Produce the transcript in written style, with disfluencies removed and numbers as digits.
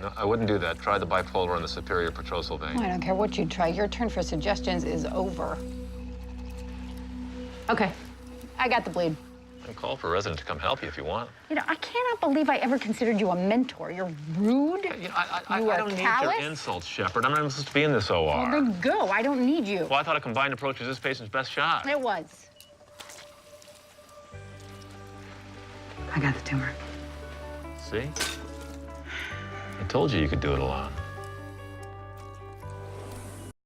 No, I wouldn't do that. Try the bipolar on the superior petrosal vein. I don't care what you try. Your turn for suggestions is over. Okay, I got the bleed. I can call for a resident to come help you if you want. You know, I cannot believe I ever considered you a mentor. You're rude. You know, I You are don't callous. need your insults, Shepard. I'm not even supposed to be in this OR. Well, then go. I don't need you. Well, I thought a combined approach was this patient's best shot. It was. I got the tumor. See? I told you you could do it alone.